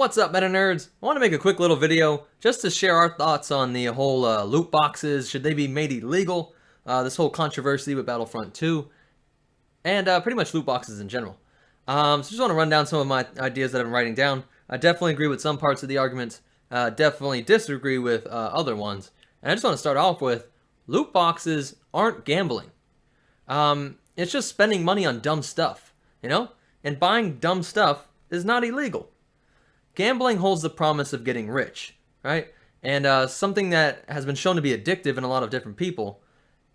What's up, meta nerds? I want to make a quick little video just to share our thoughts on the whole loot boxes. Should they be made illegal? This whole controversy with Battlefront 2, and pretty much loot boxes in general. So just want to run down some of my ideas that I'm writing down. I definitely agree with some parts of the argument. Definitely disagree with other ones. And I just want to start off with loot boxes aren't gambling. It's just spending money on dumb stuff, you know? And buying dumb stuff is not illegal. Gambling holds the promise of getting rich, right? And something that has been shown to be addictive in a lot of different people.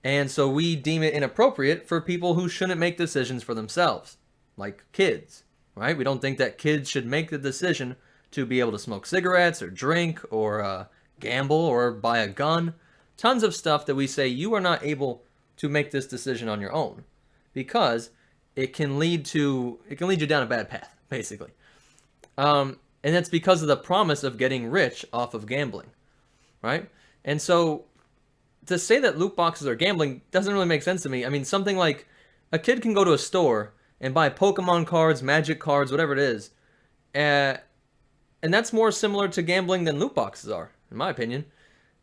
And so we deem it inappropriate for people who shouldn't make decisions for themselves, like kids, right? We don't think that kids should make the decision to be able to smoke cigarettes or drink or gamble or buy a gun. Tons of stuff that we say you are not able to make this decision on your own because it can lead you down a bad path, basically. And that's because of the promise of getting rich off of gambling, right? And so to say that loot boxes are gambling doesn't really make sense to me. I mean, something like a kid can go to a store and buy Pokemon cards, Magic cards, whatever it is, and that's more similar to gambling than loot boxes are, in my opinion.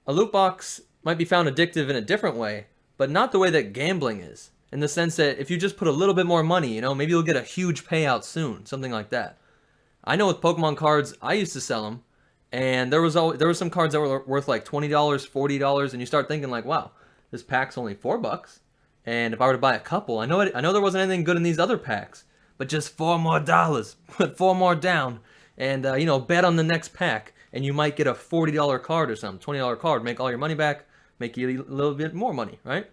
A loot box might be found addictive in a different way, but not the way that gambling is, in the sense that if you just put a little bit more money, maybe you'll get a huge payout soon, something like that. I know with Pokemon cards, I used to sell them, and there was some cards that were worth like $20, $40, and you start thinking like, wow, this pack's only $4, and if I were to buy a couple, I know there wasn't anything good in these other packs, but just $4 more, put 4 more down, and bet on the next pack, and you might get a $40 card or something, $20 card, make all your money back, make you a little bit more money, right?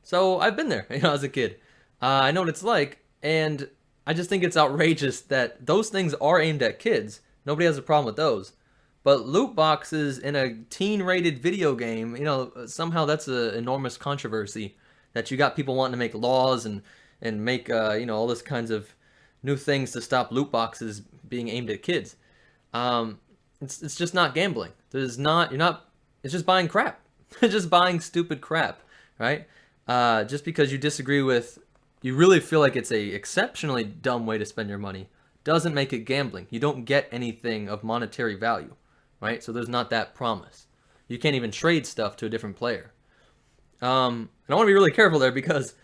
So I've been there, as a kid. I know what it's like, and I just think it's outrageous that those things are aimed at kids. Nobody has a problem with those. But loot boxes in a teen-rated video game, somehow that's an enormous controversy. That you got people wanting to make laws and make all this kinds of new things to stop loot boxes being aimed at kids. It's just not gambling. It's just buying crap. It's just buying stupid crap, right? Just because you really feel like it's a exceptionally dumb way to spend your money doesn't make it gambling. You don't get anything of monetary value, right? So there's not that promise. You can't even trade stuff to a different player. And I want to be really careful there because,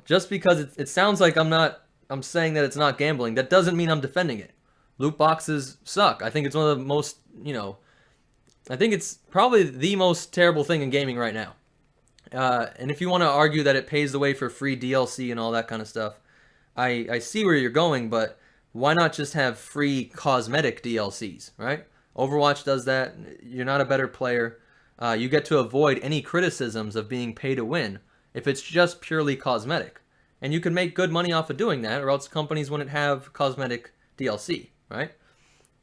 just because it sounds like I'm saying that it's not gambling, that doesn't mean I'm defending it. Loot boxes suck. I think it's one of the most, I think it's probably the most terrible thing in gaming right now. And if you want to argue that it paves the way for free DLC and all that kind of stuff, I see where you're going, but why not just have free cosmetic DLCs, right? Overwatch does that. You're not a better player. You get to avoid any criticisms of being pay to win if it's just purely cosmetic. And you can make good money off of doing that, or else companies wouldn't have cosmetic DLC, right?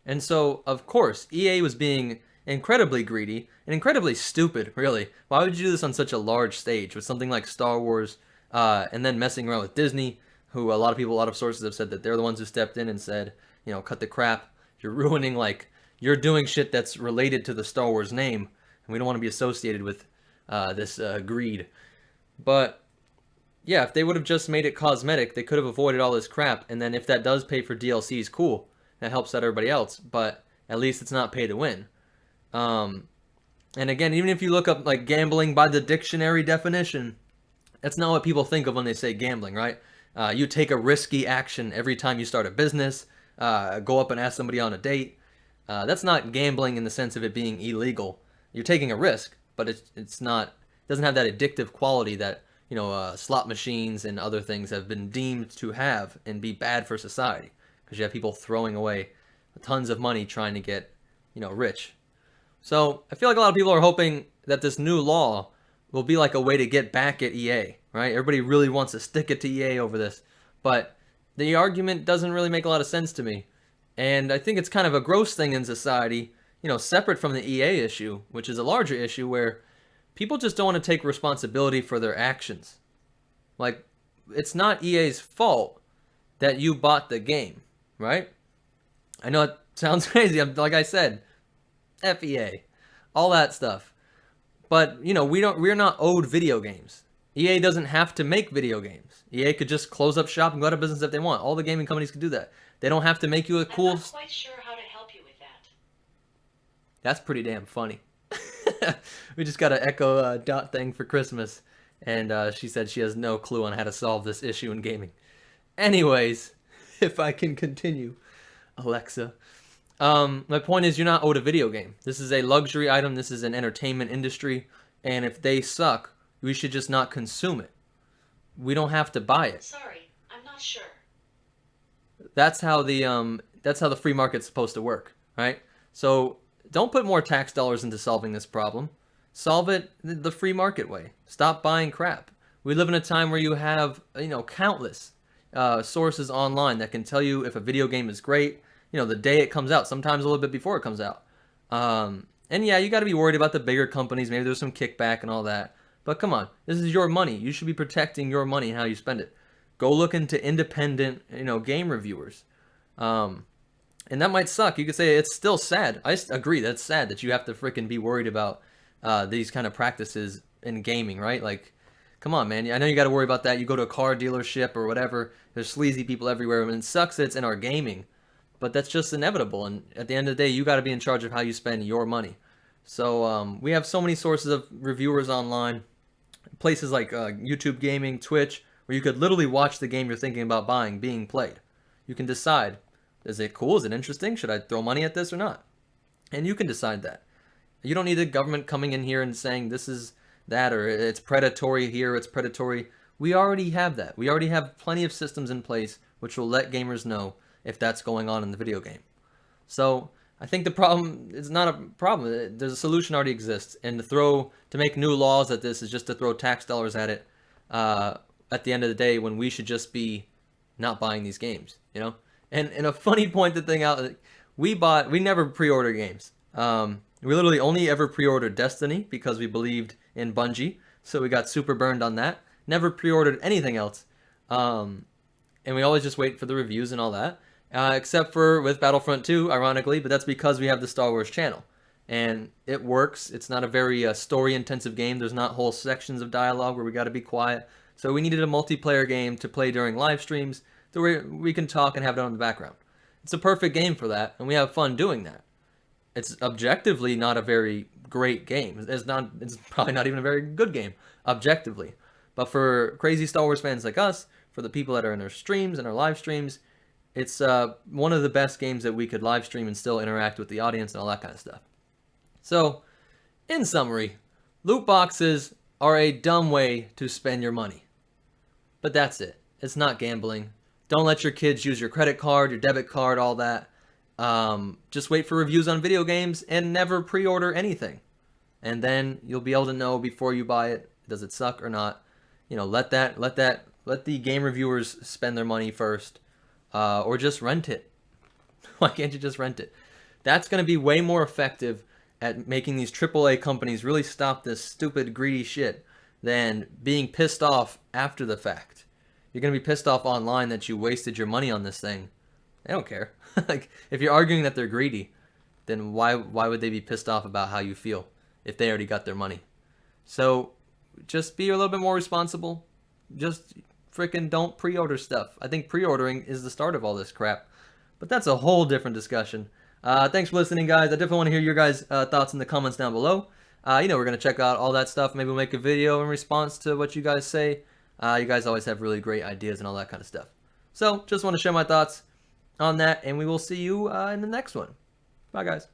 And so, of course, EA was being incredibly greedy and incredibly stupid, really. Why would you do this on such a large stage with something like Star Wars, and then messing around with Disney, who a lot of sources have said that they're the ones who stepped in and said, cut the crap. You're ruining, you're doing shit that's related to the Star Wars name, and we don't want to be associated with this greed. But yeah, if they would have just made it cosmetic, they could have avoided all this crap. And then if that does pay for DLCs, cool. That helps out everybody else. But at least it's not pay to win. And again, even if you look up gambling by the dictionary definition, that's not what people think of when they say gambling, right? You take a risky action every time you start a business, go up and ask somebody on a date. That's not gambling in the sense of it being illegal. You're taking a risk, but it doesn't have that addictive quality that slot machines and other things have been deemed to have and be bad for society, because you have people throwing away tons of money trying to get rich. So I feel like a lot of people are hoping that this new law will be like a way to get back at EA, right? Everybody really wants to stick it to EA over this, but the argument doesn't really make a lot of sense to me. And I think it's kind of a gross thing in society, separate from the EA issue, which is a larger issue where people just don't want to take responsibility for their actions. It's not EA's fault that you bought the game, right? I know it sounds crazy. Like I said, FEA, all that stuff. But, we're not owed video games. EA doesn't have to make video games. EA could just close up shop and go out of business if they want. All the gaming companies can do that. They don't have to make you a I'm cool... not quite sure how to help you with that. That's pretty damn funny. We just got an Echo Dot thing for Christmas, and she said she has no clue on how to solve this issue in gaming. Anyways, if I can continue, Alexa. My point is, you're not owed a video game. This is a luxury item. This is an entertainment industry, and if they suck, we should just not consume it. We don't have to buy it. Sorry, I'm not sure. That's how the free market's supposed to work, right? So don't put more tax dollars into solving this problem. Solve it the free market way. Stop buying crap. We live in a time where you have, countless sources online that can tell you if a video game is great, the day it comes out, sometimes a little bit before it comes out. And yeah, you got to be worried about the bigger companies. Maybe there's some kickback and all that. But come on, this is your money. You should be protecting your money and how you spend it. Go look into independent, game reviewers. And that might suck. You could say it's still sad. I agree, that's sad that you have to freaking be worried about these kind of practices in gaming, right? Like, come on, man. I know you got to worry about that. You go to a car dealership or whatever. There's sleazy people everywhere. I mean, it sucks that it's in our gaming, but that's just inevitable. And at the end of the day, you got to be in charge of how you spend your money. So we have so many sources of reviewers online, places like YouTube Gaming, Twitch, where you could literally watch the game you're thinking about buying being played. You can decide, is it cool? Is it interesting? Should I throw money at this or not? And you can decide that. You don't need the government coming in here and saying this is that, or it's predatory here, it's predatory. We already have that. We already have plenty of systems in place which will let gamers know if that's going on in the video game. So I think the problem is not a problem. There's a solution already exists, and to make new laws at this is just to throw tax dollars at it. At the end of the day, when we should just be not buying these games, And a funny point to think out, we never pre-order games. We literally only ever pre-ordered Destiny because we believed in Bungie, so we got super burned on that. Never pre-ordered anything else, and we always just wait for the reviews and all that. Except for with Battlefront 2, ironically, but that's because we have the Star Wars channel. And it works. It's not a very story-intensive game. There's not whole sections of dialogue where we got to be quiet. So we needed a multiplayer game to play during live streams to where we can talk and have it on the background. It's a perfect game for that, and we have fun doing that. It's objectively not a very great game. It's probably not even a very good game, objectively. But for crazy Star Wars fans like us, for the people that are in our streams and our live streams, it's one of the best games that we could live stream and still interact with the audience and all that kind of stuff. So, in summary, loot boxes are a dumb way to spend your money. But that's it. It's not gambling. Don't let your kids use your credit card, your debit card, all that. Just wait for reviews on video games and never pre-order anything. And then you'll be able to know before you buy it, does it suck or not. Let the game reviewers spend their money first. Or just rent it. Why can't you just rent it? That's going to be way more effective at making these AAA companies really stop this stupid, greedy shit than being pissed off after the fact. You're going to be pissed off online that you wasted your money on this thing. They don't care. Like, if you're arguing that they're greedy, then why would they be pissed off about how you feel if they already got their money? So just be a little bit more responsible. Just freaking don't pre-order stuff. I think pre-ordering is the start of all this crap. But that's a whole different discussion. Thanks for listening, guys. I definitely want to hear your guys' thoughts in the comments down below. We're going to check out all that stuff. Maybe we'll make a video in response to what you guys say. You guys always have really great ideas and all that kind of stuff. So, just want to share my thoughts on that, and we will see you in the next one. Bye, guys.